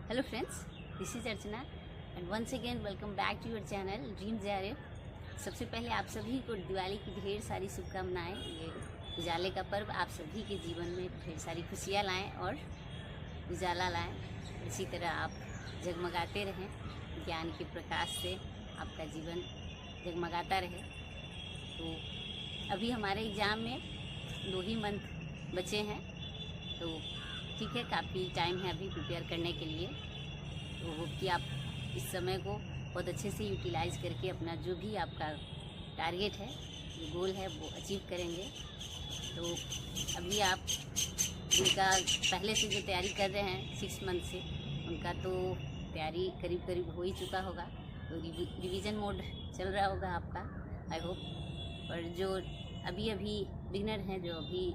Hello friends, this is Archana and once again welcome back to your channel dreams ARF। सबसे पहले आप सभी को दिवाली की ढेर सारी शुभकामनाएं। ये उजाले का पर्व आप सभी के जीवन में ढेर सारी खुशियाँ लाएं और उजाला लाएं। इसी तरह आप जगमगाते रहें, ज्ञान के प्रकाश से आपका जीवन जगमगाता रहे। तो अभी हमारे एग्ज़ाम में 2 ही मंथ बचे हैं, तो ठीक है, काफ़ी टाइम है अभी प्रिपेयर करने के लिए। तो होप कि आप इस समय को बहुत अच्छे से यूटिलाइज़ करके अपना जो भी आपका टारगेट है, जो गोल है, वो अचीव करेंगे। तो अभी आप जिनका पहले से जो तैयारी कर रहे हैं 6 मंथ से, उनका तो तैयारी करीब करीब हो ही चुका होगा। तो रिवीजन मोड चल रहा होगा आपका, आई होप। पर जो अभी बिगनर हैं, जो अभी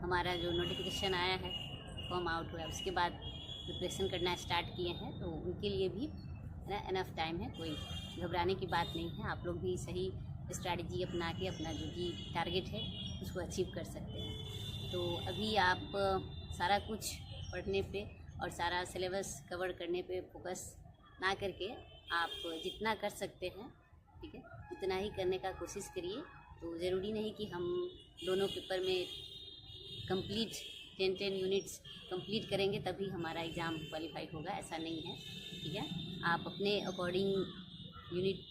हमारा जो नोटिफिकेशन आया है, फॉर्म आउट हुआ, उसके बाद प्रिपरेशन करना स्टार्ट किए हैं, तो उनके लिए भी एनफ टाइम है, कोई घबराने की बात नहीं है। आप लोग भी सही स्ट्रैटेजी अपना के अपना जो भी टारगेट है उसको अचीव कर सकते हैं। तो अभी आप सारा कुछ पढ़ने पे और सारा सिलेबस कवर करने पे फोकस ना करके आप जितना कर सकते हैं, ठीक है, उतना ही करने का कोशिश करिए। तो ज़रूरी नहीं कि हम दोनों पेपर में कंप्लीट 10 यूनिट्स कंप्लीट करेंगे तभी हमारा एग्ज़ाम क्वालिफाई होगा, ऐसा नहीं है, ठीक है। आप अपने अकॉर्डिंग यूनिट,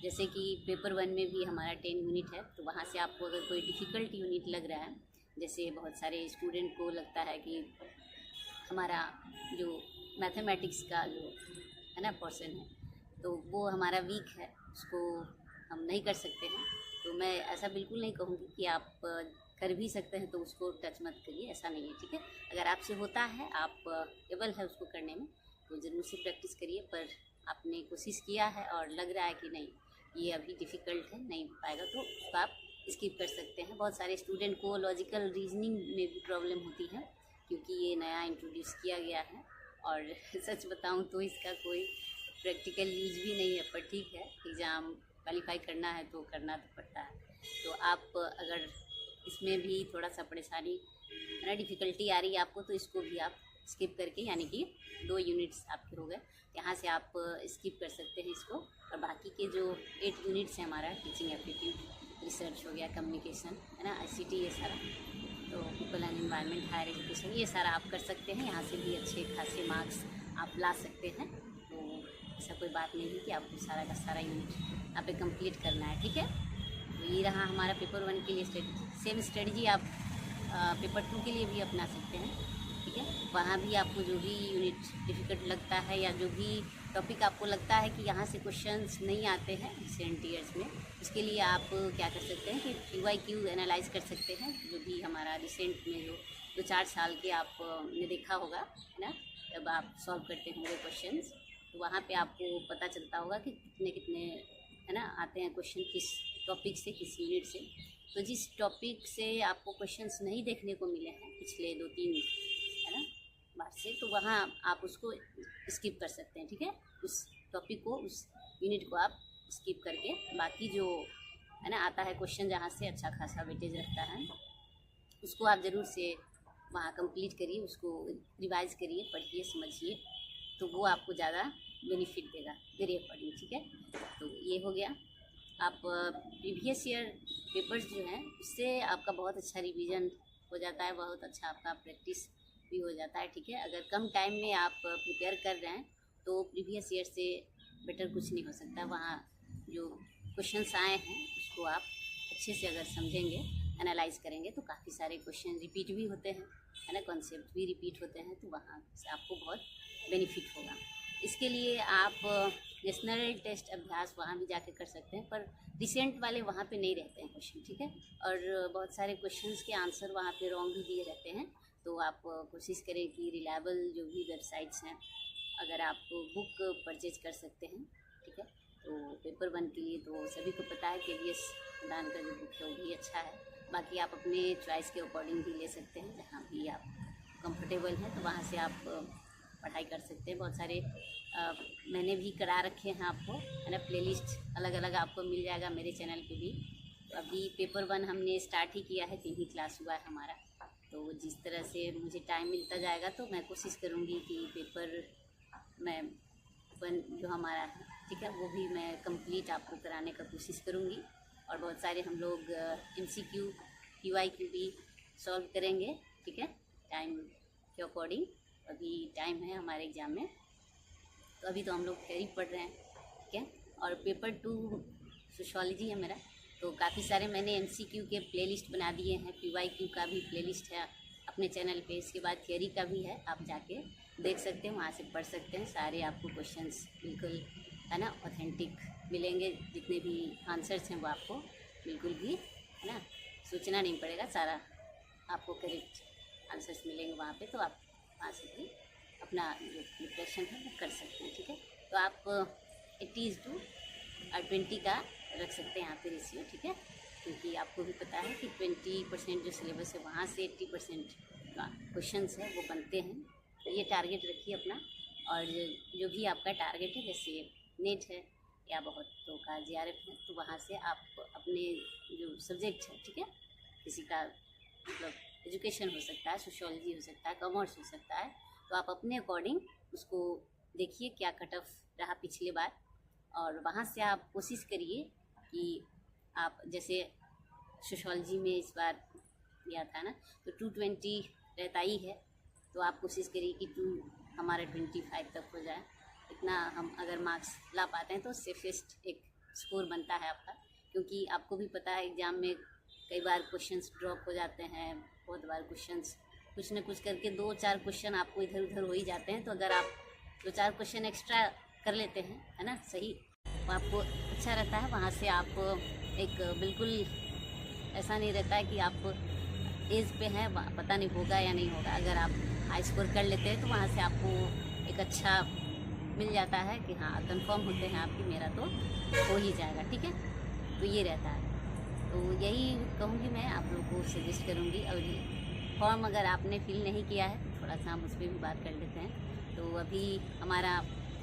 जैसे कि पेपर 1 में भी हमारा 10 यूनिट है, तो वहाँ से आपको अगर कोई डिफ़िकल्ट यूनिट लग रहा है, जैसे बहुत सारे स्टूडेंट को लगता है कि हमारा जो मैथमेटिक्स का जो है ना पोर्शन है, तो वो हमारा वीक है, उसको हम नहीं कर सकते हैं, तो मैं ऐसा बिल्कुल नहीं कहूँगी कि आप कर भी सकते हैं तो उसको टच मत करिए, ऐसा नहीं है, ठीक है। अगर आपसे होता है, आप एबल है उसको करने में, तो ज़रूर से प्रैक्टिस करिए। पर आपने कोशिश किया है और लग रहा है कि नहीं, ये अभी डिफ़िकल्ट है, नहीं हो पाएगा, तो उसको आप स्किप कर सकते हैं। बहुत सारे स्टूडेंट को लॉजिकल रीजनिंग में भी प्रॉब्लम होती है, क्योंकि ये नया इंट्रोड्यूस किया गया है, और सच बताऊँ तो इसका कोई प्रैक्टिकल यूज भी नहीं है। पर ठीक है, एग्ज़ाम क्वालिफाई करना है तो करना तो पड़ता है। तो आप अगर इसमें भी थोड़ा सा परेशानी ना, डिफ़िकल्टी आ रही है आपको, तो इसको भी आप स्किप करके, यानी कि 2 यूनिट्स आपके हो गए, यहाँ से आप स्किप कर सकते हैं इसको। और बाकी के जो 8 यूनिट्स हैं, हमारा टीचिंग एप्टीट्यूड, रिसर्च हो गया, कम्युनिकेशन, है ना, ICT, ये सारा, तो people and environment, higher education, ये सारा आप कर सकते हैं। यहाँ से भी अच्छे खासे मार्क्स आप ला सकते हैं। तो ऐसा कोई बात नहीं है कि आपको सारा का सारा यूनिट यहाँ पे कंप्लीट करना है, ठीक है। तो ये रहा हमारा पेपर 1 के लिए स्ट्रेटजी। सेम स्ट्रेटजी आप पेपर 2 के लिए भी अपना सकते हैं, ठीक है। वहाँ भी आपको जो भी यूनिट डिफ़िकल्ट लगता है, या जो भी टॉपिक आपको लगता है कि यहाँ से क्वेश्चंस नहीं आते हैं रिसेंट ईयर्स में, उसके लिए आप क्या कर सकते हैं कि QIQ एनालाइज कर सकते हैं। जो भी हमारा रिसेंट में जो 2-4 साल के आपने देखा होगा, है ना, जब आप सॉल्व करते होंगे क्वेश्चंस, तो वहाँ पे आपको पता चलता होगा कि कितने कितने, है ना, आते हैं क्वेश्चन, किस टॉपिक से, किस यूनिट से। तो जिस टॉपिक से आपको क्वेश्चंस नहीं देखने को मिले हैं पिछले 2-3, है ना, बार से, तो वहाँ आप उसको स्किप कर सकते हैं, ठीक है। उस टॉपिक को, उस यूनिट को आप स्किप करके बाकी जो, है ना, आता है क्वेश्चन जहाँ से अच्छा खासा वेटेज रखता है, उसको आप ज़रूर से वहाँ कंप्लीट करिए, उसको रिवाइज़ करिए, पढ़िए, समझिए, तो वो आपको ज़्यादा बेनिफिट देगा मेरे अकॉर्डिंग, ठीक है। तो ये हो गया। आप प्रीवियस ईयर पेपर्स जो हैं, उससे आपका बहुत अच्छा रिवीजन हो जाता है, बहुत अच्छा आपका प्रैक्टिस भी हो जाता है, ठीक है। अगर कम टाइम में आप प्रिपेयर कर रहे हैं, तो प्रीवियस ईयर से बेटर कुछ नहीं हो सकता। वहाँ जो क्वेश्चंस आए हैं उसको आप अच्छे से अगर समझेंगे, एनालाइज करेंगे, तो काफ़ी सारे क्वेश्चन रिपीट भी होते हैं, है ना, कॉन्सेप्ट भी रिपीट होते हैं, तो वहाँ से आपको बहुत बेनिफिट होगा। इसके लिए आप नेशनल टेस्ट अभ्यास वहाँ भी जाके कर सकते हैं, पर रिसेंट वाले वहाँ पे नहीं रहते हैं क्वेश्चन, ठीक है। और बहुत सारे क्वेश्चंस के आंसर वहाँ पे रॉन्ग भी दिए रहते हैं। तो आप कोशिश करें कि रिलायबल जो भी वेबसाइट्स हैं, अगर आप बुक परचेज कर सकते हैं, ठीक है। तो पेपर 1 के लिए तो सभी को पता है कि KVS दान का जो बुक है वो भी अच्छा है। बाकी आप अपने चॉइस के अकॉर्डिंग भी ले सकते हैं, जहाँ भी आप कंफर्टेबल हैं, तो वहाँ से आप पढ़ाई कर सकते हैं। बहुत सारे मैंने भी करा रखे हैं आपको, है ना, प्लेलिस्ट अलग अलग आपको मिल जाएगा मेरे चैनल पे भी। तो अभी पेपर 1 हमने स्टार्ट ही किया है, 3 ही क्लास हुआ है हमारा। तो जिस तरह से मुझे टाइम मिलता जाएगा, तो मैं कोशिश करूँगी कि पेपर मैं जो हमारा है, ठीक है, वो भी मैं कंप्लीट आपको कराने का कोशिश करूँगी। और बहुत सारे हम लोग MCQ PYQ भी सॉल्व करेंगे, ठीक है, टाइम के अकॉर्डिंग। अभी टाइम है हमारे एग्ज़ाम में, तो अभी तो हम लोग थ्योरी पढ़ रहे हैं, ठीक है। और पेपर 2 सोशियोलॉजी है मेरा, तो काफ़ी सारे मैंने MCQ के प्लेलिस्ट बना दिए हैं, PYQ का भी प्लेलिस्ट है अपने चैनल पे। इसके बाद थियरी का भी है, आप जाके देख सकते हैं, वहाँ से पढ़ सकते हैं। सारे आपको क्वेश्चंस बिल्कुल, है ना, ऑथेंटिक मिलेंगे। जितने भी आंसर्स हैं वो आपको बिल्कुल भी, है ना, सोचना नहीं पड़ेगा, सारा आपको करेक्ट आंसर्स मिलेंगे वहाँ पे। तो आप वहाँ से भी अपना जो प्रिपरेशन है वो कर सकते हैं, ठीक है। तो आप 80:20 का रख सकते हैं यहाँ पे रेशियो, ठीक है, क्योंकि आपको भी पता है कि 20% जो सिलेबस है वहाँ से 80% का क्वेश्चंस है वो बनते हैं। तो ये टारगेट रखिए अपना। और जो भी आपका टारगेट है, जैसे नेट है या बहुत तो का JRF है, तो वहाँ से आप अपने जो सब्जेक्ट है, ठीक है, किसी का मतलब एजुकेशन हो सकता है, सोशियोलॉजी हो सकता है, कॉमर्स हो सकता है, तो आप अपने अकॉर्डिंग उसको देखिए क्या कट ऑफ रहा पिछले बार, और वहाँ से आप कोशिश करिए कि आप जैसे सोशियोलॉजी में इस बार किया था ना, तो 220 रहता ही है, तो आप कोशिश करिए कि 2 हमारा 25 तक हो जाए। इतना हम अगर मार्क्स ला पाते हैं तो सेफेस्ट एक स्कोर बनता है आपका, क्योंकि आपको भी पता है एग्ज़ाम में कई बार क्वेश्चंस ड्रॉप हो जाते हैं, बहुत बार क्वेश्चंस कुछ न कुछ करके 2-4 क्वेश्चन आपको इधर उधर हो ही जाते हैं। तो अगर आप 2-4 क्वेश्चन एक्स्ट्रा कर लेते हैं, है ना, सही, तो आपको अच्छा रहता है। वहाँ से आप एक बिल्कुल ऐसा नहीं रहता है कि आप एज पे हैं, पता नहीं होगा या नहीं होगा। अगर आप हाई स्कोर कर लेते हैं तो वहाँ से आपको एक अच्छा मिल जाता है कि हाँ, कंफर्म होते हैं आपकी मेरा तो हो ही जाएगा, ठीक है। तो ये रहता है, तो यही कहूँगी मैं, आप लोगों को सजेस्ट करूँगी। और फॉर्म अगर आपने फिल नहीं किया है तो थोड़ा सा हम उस पर भी बात कर लेते हैं। तो अभी हमारा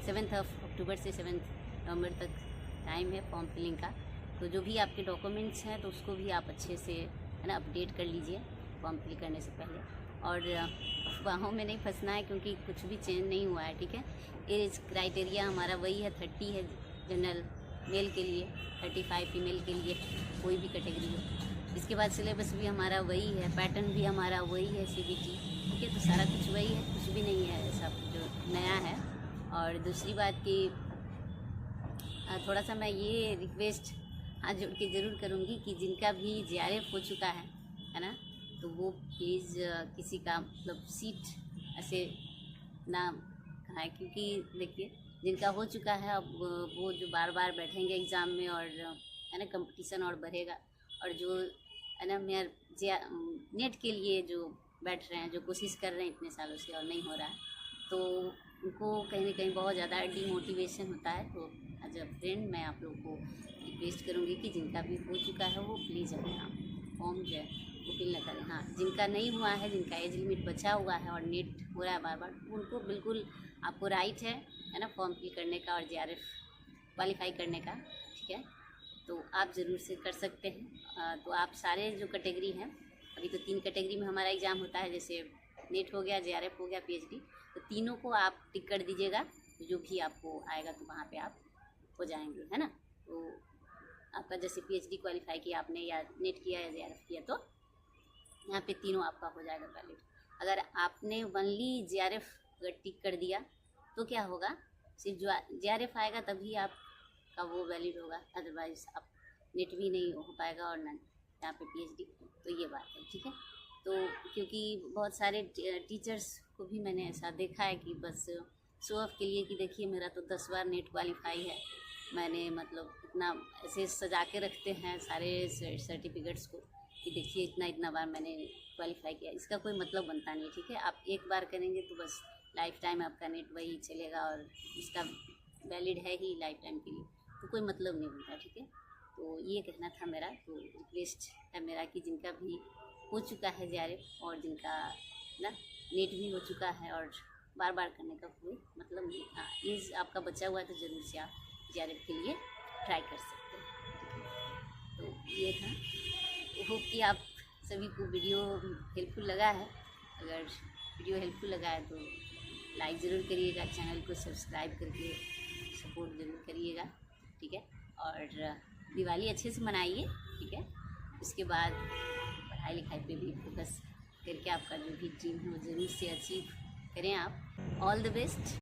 7 अक्टूबर से 7 नवंबर तक टाइम है फॉर्म फिलिंग का। तो जो भी आपके डॉक्यूमेंट्स हैं तो उसको भी आप अच्छे से, है ना, अपडेट कर लीजिए फॉर्म फिल करने से पहले। और अफवाहों में नहीं फंसना है, क्योंकि कुछ भी चेंज नहीं हुआ है, ठीक है। एज क्राइटेरिया हमारा वही है, 30 है जनरल मेल के लिए, 35 फीमेल के लिए, कोई भी कैटेगरी हो। इसके बाद सिलेबस भी हमारा वही है, पैटर्न भी हमारा वही है, CBT, ठीक है। तो सारा कुछ वही है, कुछ भी नहीं है ऐसा जो नया है। और दूसरी बात कि थोड़ा सा मैं ये रिक्वेस्ट हाथ जोड़ के ज़रूर करूँगी कि जिनका भी JRF हो चुका है ना, तो वो प्लीज़ किसी का मतलब सीट ऐसे ना खाएं, क्योंकि देखिए जिनका हो चुका है अब वो जो बार बार बैठेंगे एग्ज़ाम में, और है ना कंपटीशन और बढ़ेगा। और जो है ना नेट के लिए जो बैठ रहे हैं, जो कोशिश कर रहे हैं इतने सालों से और नहीं हो रहा है, तो उनको कहीं ना कहीं बहुत ज़्यादा डीमोटिवेशन होता है। तो एज अ फ्रेंड मैं आप लोगों को रिक्वेस्ट करूँगी कि जिनका भी हो चुका है वो प्लीज़ अपना फॉर्म जो है वो फिल न करें। हाँ, जिनका नहीं हुआ है, जिनका एज लिमिट बचा हुआ है और नेट हो रहा है बार बार, उनको बिल्कुल आपको राइट है ना, फॉर्म फिल करने का और JRF क्वालिफाई करने का, ठीक है। तो आप ज़रूर से कर सकते हैं। तो आप सारे जो कैटेगरी हैं, अभी तो 3 कैटेगरी में हमारा एग्ज़ाम होता है, जैसे नेट हो गया, JRF हो गया, PhD, तो तीनों को आप टिक कर दीजिएगा। जो भी आपको आएगा तो वहाँ पे आप हो जाएंगे, है ना। तो आपका जैसे PhD क्वालिफाई किया आपने, या नेट किया या JRF किया, तो यहाँ पे तीनों आपका हो जाएगा वैलिड। अगर आपने ओनली JRF अगर टिक कर दिया तो क्या होगा, सिर्फ जो JRF आएगा तभी आपका वो वैलिड होगा, अदरवाइज आप नेट भी नहीं हो पाएगा और ना यहाँ पे PhD। तो ये बात है, ठीक है। तो क्योंकि बहुत सारे टीचर्स को भी मैंने ऐसा देखा है कि बस शो ऑफ के लिए कि देखिए मेरा तो 10 बार नेट क्वालिफाई है, मैंने मतलब इतना ऐसे सजा के रखते हैं सारे सर्टिफिकेट्स को कि देखिए इतना बार मैंने क्वालिफाई किया। इसका कोई मतलब बनता नहीं, ठीक है। आप एक बार करेंगे तो बस लाइफ टाइम आपका नेट वही चलेगा और इसका वैलिड है ही लाइफ टाइम के लिए, तो कोई मतलब नहीं बनता, ठीक है। तो ये कहना था मेरा। तो रिक्वेस्ट है मेरा कि जिनका भी हो चुका है JRF और जिनका ना नेट भी हो चुका है और बार बार करने का कोई मतलब नहीं, हाँ एज आपका बचा हुआ है तो ज़रूर से आप JRF के लिए ट्राई कर सकते हैं। तो ये था, होप कि आप सभी को वीडियो हेल्पफुल लगा है। अगर वीडियो हेल्पफुल लगा है तो लाइक ज़रूर करिएगा, चैनल को सब्सक्राइब करके सपोर्ट ज़रूर करिएगा, ठीक है। और दिवाली अच्छे से मनाइए, ठीक है। उसके बाद पढ़ाई लिखाई पे भी फोकस करके आपका जो भी ड्रीम है वो ज़रूर से अचीव करें आप। All the best.